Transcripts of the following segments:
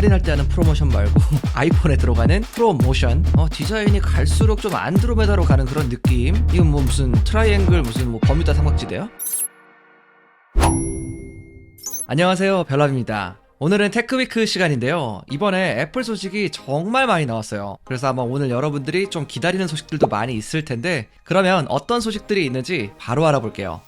할인할 때 하는 프로모션 말고 아이폰에 들어가는 프로모션. 디자인이 갈수록 좀 안드로메다로 가는 그런 느낌. 이건 뭐 무슨 트라이앵글 무슨 뭐 버뮤다 삼각지대요? 안녕하세요, 별남입니다. 오늘은 테크위크 시간인데요. 이번에 애플 소식이 정말 많이 나왔어요. 그래서 아마 오늘 여러분들이 좀 기다리는 소식들도 많이 있을 텐데, 그러면 어떤 소식들이 있는지 바로 알아볼게요.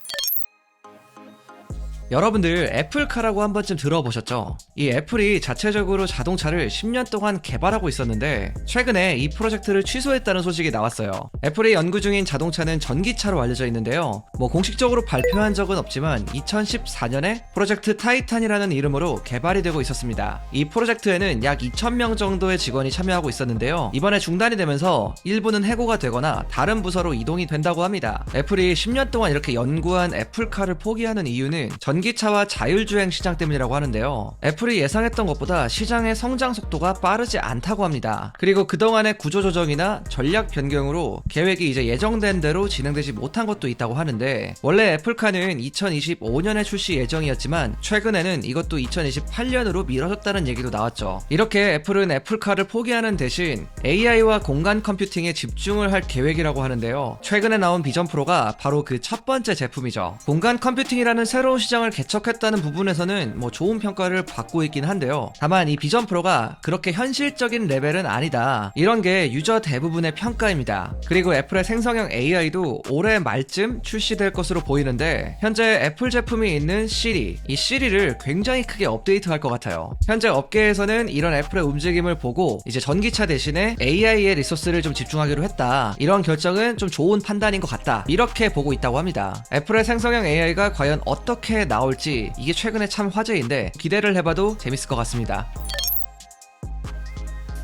여러분들 애플카라고 한 번쯤 들어보셨죠? 이 애플이 자체적으로 자동차를 10년 동안 개발하고 있었는데 최근에 이 프로젝트를 취소했다는 소식이 나왔어요. 애플이 연구 중인 자동차는 전기차로 알려져 있는데요. 뭐 공식적으로 발표한 적은 없지만 2014년에 프로젝트 타이탄이라는 이름으로 개발이 되고 있었습니다. 이 프로젝트에는 약 2,000명 정도의 직원이 참여하고 있었는데요. 이번에 중단이 되면서 일부는 해고가 되거나 다른 부서로 이동이 된다고 합니다. 애플이 10년 동안 이렇게 연구한 애플카를 포기하는 이유는 전기차와 자율주행 시장 때문이라고 하는데요. 애플이 예상했던 것보다 시장의 성장 속도가 빠르지 않다고 합니다. 그리고 그동안의 구조조정이나 전략 변경으로 계획이 이제 예정된 대로 진행되지 못한 것도 있다고 하는데, 원래 애플카는 2025년에 출시 예정이었지만 최근에는 이것도 2028년으로 미뤄졌다는 얘기도 나왔죠. 이렇게 애플은 애플카를 포기하는 대신 AI와 공간 컴퓨팅에 집중을 할 계획이라고 하는데요. 최근에 나온 비전 프로가 바로 그 첫 번째 제품이죠. 공간 컴퓨팅이라는 새로운 시장을 개척했다는 부분에서는 뭐 좋은 평가를 받고 있긴 한데요. 다만 이 비전 프로가 그렇게 현실적인 레벨은 아니다, 이런 게 유저 대부분의 평가입니다. 그리고 애플의 생성형 AI도 올해 말쯤 출시될 것으로 보이는데, 현재 애플 제품이 있는 시리, 이 시리를 굉장히 크게 업데이트할 것 같아요. 현재 업계에서는 이런 애플의 움직임을 보고 이제 전기차 대신에 AI의 리소스를 좀 집중하기로 했다, 이런 결정은 좀 좋은 판단인 것 같다, 이렇게 보고 있다고 합니다. 애플의 생성형 AI가 과연 어떻게 나올지 이게 최근에 참 화제인데 기대를 해봐도 재밌을 것 같습니다.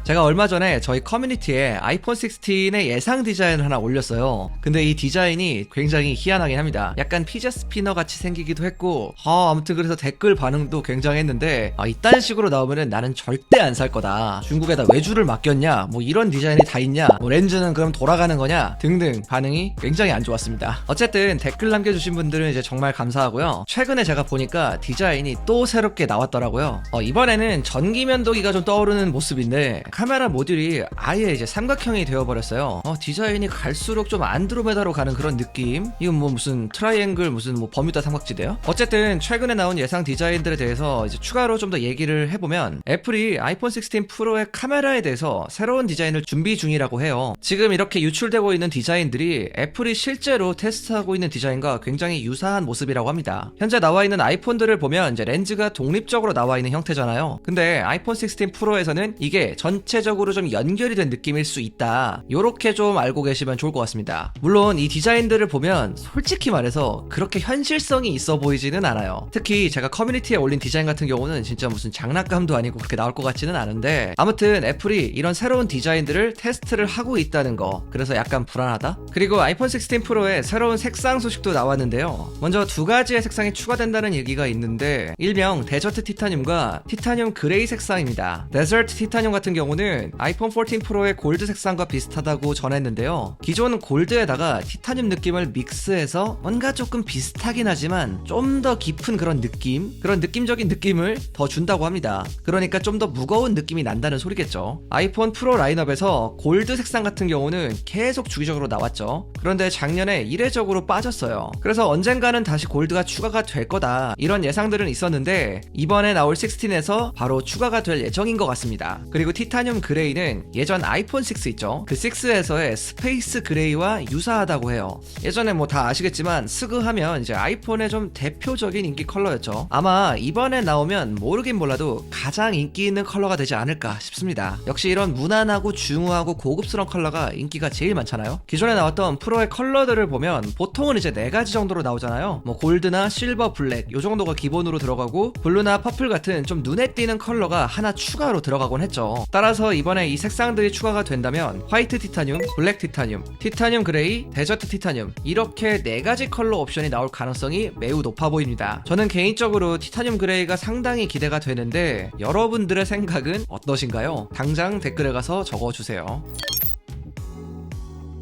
제가 얼마 전에 저희 커뮤니티에 아이폰 16의 예상 디자인을 하나 올렸어요. 근데 이 디자인이 굉장히 희한하긴 합니다. 약간 피자 스피너 같이 생기기도 했고, 아무튼 그래서 댓글 반응도 굉장했는데, 이딴 식으로 나오면은 나는 절대 안 살 거다, 중국에다 외주를 맡겼냐, 뭐 이런 디자인이 다 있냐, 뭐 렌즈는 그럼 돌아가는 거냐 등등 반응이 굉장히 안 좋았습니다. 어쨌든 댓글 남겨주신 분들은 이제 정말 감사하고요. 최근에 제가 보니까 디자인이 또 새롭게 나왔더라고요. 이번에는 전기 면도기가 좀 떠오르는 모습인데 카메라 모듈이 아예 이제 삼각형이 되어버렸어요. 디자인이 갈수록 좀 안드로메다로 가는 그런 느낌. 이건 뭐 무슨 트라이앵글 무슨 뭐 버뮤다 삼각지대요? 어쨌든 최근에 나온 예상 디자인들에 대해서 이제 추가로 좀 더 얘기를 해보면, 애플이 아이폰 16 프로의 카메라에 대해서 새로운 디자인을 준비 중이라고 해요. 지금 이렇게 유출되고 있는 디자인들이 애플이 실제로 테스트하고 있는 디자인과 굉장히 유사한 모습이라고 합니다. 현재 나와 있는 아이폰들을 보면 이제 렌즈가 독립적으로 나와 있는 형태잖아요. 근데 아이폰 16 프로에서는 이게 전체적으로 좀 연결이 된 느낌일 수 있다, 요렇게 좀 알고 계시면 좋을 것 같습니다. 물론 이 디자인들을 보면 솔직히 말해서 그렇게 현실성이 있어 보이지는 않아요. 특히 제가 커뮤니티에 올린 디자인 같은 경우는 진짜 무슨 장난감도 아니고 그렇게 나올 것 같지는 않은데, 아무튼 애플이 이런 새로운 디자인들을 테스트를 하고 있다는 거, 그래서 약간 불안하다? 그리고 아이폰 16 프로의 새로운 색상 소식도 나왔는데요. 먼저 두 가지의 색상이 추가된다는 얘기가 있는데, 일명 데저트 티타늄과 티타늄 그레이 색상입니다. 데저트 티타늄 같은 경우는 아이폰 14 프로의 골드 색상과 비슷하다고 전했는데요. 기존 골드에다가 티타늄 느낌을 믹스해서 뭔가 조금 비슷하긴 하지만 좀 더 깊은 그런 느낌, 그런 느낌적인 느낌을 더 준다고 합니다. 그러니까 좀 더 무거운 느낌이 난다는 소리겠죠. 아이폰 프로 라인업에서 골드 색상 같은 경우는 계속 주기적으로 나왔죠. 그런데 작년에 이례적으로 빠졌어요. 그래서 언젠가는 다시 골드가 추가가 될 거다, 이런 예상들은 있었는데 이번에 나올 16에서 바로 추가가 될 예정인 것 같습니다. 그리고 티타늄 그레이는 예전 아이폰 6 있죠, 그 6에서의 스페이스 그레이와 유사하다고 해요. 예전에 뭐 다 아시겠지만 스그 하면 이제 아이폰의 좀 대표적인 인기 컬러였죠. 아마 이번에 나오면 모르긴 몰라도 가장 인기 있는 컬러가 되지 않을까 싶습니다. 역시 이런 무난하고 중후하고 고급스러운 컬러가 인기가 제일 많잖아요. 기존에 나왔던 프로의 컬러들을 보면 보통은 이제 4가지 정도로 나오잖아요. 뭐 골드나 실버, 블랙 요 정도가 기본으로 들어가고, 블루나 퍼플 같은 좀 눈에 띄는 컬러가 하나 추가로 들어가곤 했죠. 따라서 이번에 이 색상들이 추가가 된다면 화이트 티타늄, 블랙 티타늄, 티타늄 그레이, 데저트 티타늄, 이렇게 4가지 컬러 옵션이 나올 가능성이 매우 높아 보입니다. 저는 개인적으로 티타늄 그레이가 상당히 기대가 되는데 여러분들의 생각은 어떠신가요? 당장 댓글에 가서 적어주세요.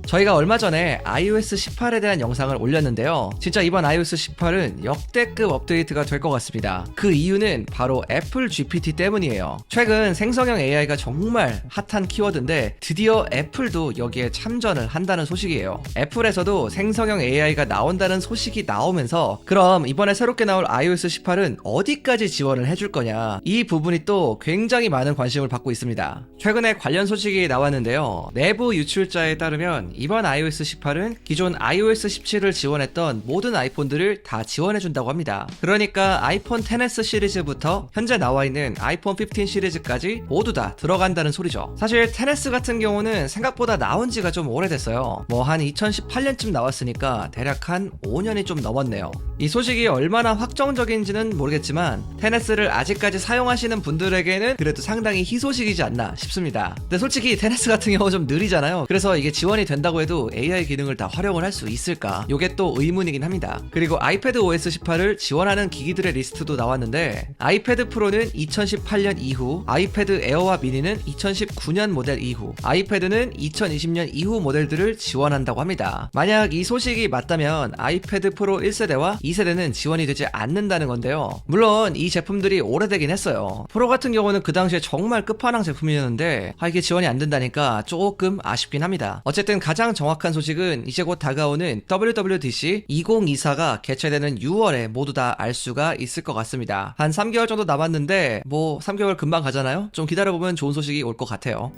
저희가 얼마 전에 iOS 18에 대한 영상을 올렸는데요. 진짜 이번 iOS 18은 역대급 업데이트가 될 것 같습니다. 그 이유는 바로 애플 GPT 때문이에요. 최근 생성형 AI가 정말 핫한 키워드인데 드디어 애플도 여기에 참전을 한다는 소식이에요. 애플에서도 생성형 AI가 나온다는 소식이 나오면서 그럼 이번에 새롭게 나올 iOS 18은 어디까지 지원을 해줄 거냐, 이 부분이 또 굉장히 많은 관심을 받고 있습니다. 최근에 관련 소식이 나왔는데요. 내부 유출자에 따르면 이번 iOS 18은 기존 iOS 17을 지원했던 모든 아이폰들을 다 지원해준다고 합니다. 그러니까 아이폰 XS 시리즈부터 현재 나와있는 아이폰 15 시리즈까지 모두 다 들어간다는 소리죠. 사실 XS 같은 경우는 생각보다 나온 지가 좀 오래됐어요. 뭐 한 2018년쯤 나왔으니까 대략 한 5년이 좀 넘었네요. 이 소식이 얼마나 확정적인지는 모르겠지만 XS를 아직까지 사용하시는 분들에게는 그래도 상당히 희소식이지 않나 싶습니다. 근데 솔직히 XS 같은 경우 좀 느리잖아요. 그래서 이게 지원이 된다고 해도 AI 기능을 다 활용을 할 수 있을까? 요게 또 의문이긴 합니다. 그리고 아이패드 OS 18을 지원하는 기기들의 리스트도 나왔는데 아이패드 프로는 2018년 이후, 아이패드 에어와 미니는 2019년 모델 이후, 아이패드는 2020년 이후 모델들을 지원한다고 합니다. 만약 이 소식이 맞다면 아이패드 프로 1세대와 2세대는 지원이 되지 않는다는 건데요. 물론 이 제품들이 오래되긴 했어요. 프로 같은 경우는 그 당시에 정말 끝판왕 제품이었는데 이게 지원이 안 된다니까 조금 아쉽긴 합니다. 어쨌든 가장 정확한 소식은 이제 곧 다가오는 WWDC 2024가 개최되는 6월에 모두 다 알 수가 있을 것 같습니다. 한 3개월 정도 남았는데 뭐 3개월 금방 가잖아요? 좀 기다려보면 좋은 소식이 올 것 같아요.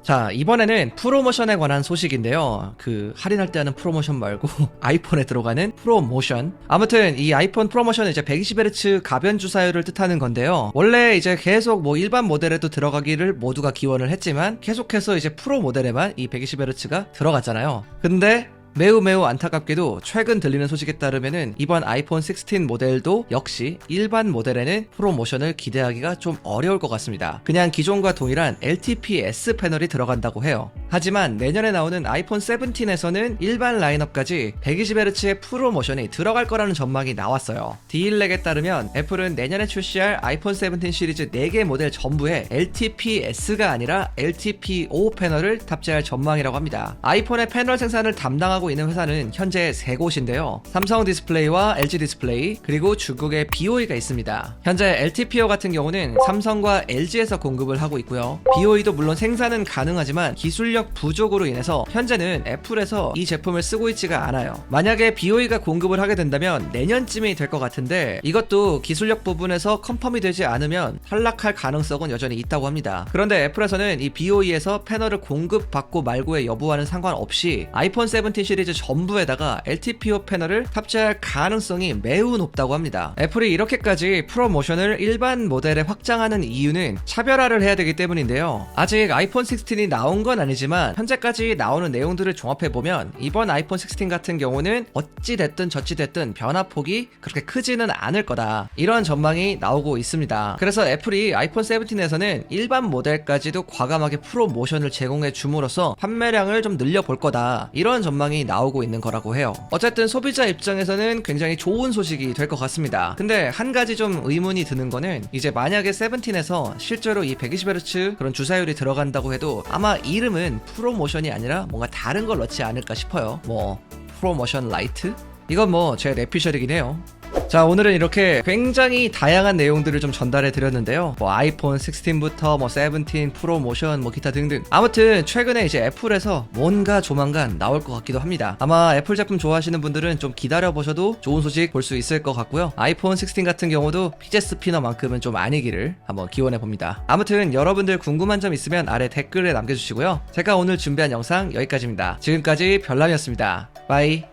자, 이번에는 프로모션에 관한 소식인데요. 그 할인할 때 하는 프로모션 말고 아이폰에 들어가는 프로모션. 아무튼 이 아이폰 프로모션은 이제 120Hz 가변 주사율을 뜻하는 건데요. 원래 이제 계속 뭐 일반 모델에도 들어가기를 모두가 기원을 했지만 계속해서 이제 프로 모델에만 이 120Hz가 들어갔잖아요. 근데 매우 안타깝게도 최근 들리는 소식에 따르면은 이번 아이폰 16 모델도 역시 일반 모델에는 프로모션을 기대하기가 좀 어려울 것 같습니다. 그냥 기존과 동일한 LTPS 패널이 들어간다고 해요. 하지만 내년에 나오는 아이폰 17에서는 일반 라인업까지 120Hz의 프로모션이 들어갈 거라는 전망이 나왔어요. 디일렉에 따르면 애플은 내년에 출시할 아이폰 17 시리즈 4개 모델 전부에 LTPS가 아니라 LTPO 패널을 탑재할 전망이라고 합니다. 아이폰의 패널 생산을 담당하고 있는 회사는 현재 3곳인데요. 삼성 디스플레이와 LG 디스플레이, 그리고 중국의 BOE가 있습니다. 현재 LTPO 같은 경우는 삼성과 LG에서 공급을 하고 있고요. BOE도 물론 생산은 가능하지만 기술력 부족으로 인해서 현재는 애플에서 이 제품을 쓰고 있지가 않아요. 만약에 BOE가 공급을 하게 된다면 내년쯤이 될 것 같은데 이것도 기술력 부분에서 컨펌이 되지 않으면 탈락할 가능성은 여전히 있다고 합니다. 그런데 애플에서는 이 BOE에서 패널을 공급받고 말고의 여부와는 상관없이 아이폰 17 시리즈 전부에다가 LTPO 패널을 탑재할 가능성이 매우 높다고 합니다. 애플이 이렇게까지 프로모션을 일반 모델에 확장하는 이유는 차별화를 해야 되기 때문인데요. 아직 아이폰 16이 나온 건 아니지만 현재까지 나오는 내용들을 종합해보면 이번 아이폰 16 같은 경우는 어찌됐든 저찌됐든 변화폭이 그렇게 크지는 않을 거다, 이런 전망이 나오고 있습니다. 그래서 애플이 아이폰 17에서는 일반 모델까지도 과감하게 프로모션을 제공해 줌으로써 판매량을 좀 늘려볼 거다, 이런 전망이 나오고 있는 거라고 해요. 어쨌든 소비자 입장에서는 굉장히 좋은 소식이 될 것 같습니다. 근데 한 가지 좀 의문이 드는 거는 이제 만약에 17에서 실제로 이 120Hz 그런 주사율이 들어간다고 해도 아마 이름은 프로모션이 아니라 뭔가 다른 걸 넣지 않을까 싶어요. 뭐 프로모션 라이트? 이건 뭐 제 뇌피셜이긴 해요. 자, 오늘은 이렇게 굉장히 다양한 내용들을 좀 전달해 드렸는데요. 뭐 아이폰 16부터 뭐 17 프로모션 뭐 기타 등등. 아무튼 최근에 이제 애플에서 뭔가 조만간 나올 것 같기도 합니다. 아마 애플 제품 좋아하시는 분들은 좀 기다려 보셔도 좋은 소식 볼 수 있을 것 같고요. 아이폰 16 같은 경우도 피제 스피너만큼은 좀 아니기를 한번 기원해 봅니다. 아무튼 여러분들 궁금한 점 있으면 아래 댓글에 남겨주시고요. 제가 오늘 준비한 영상 여기까지입니다. 지금까지 별남이었습니다. 바이.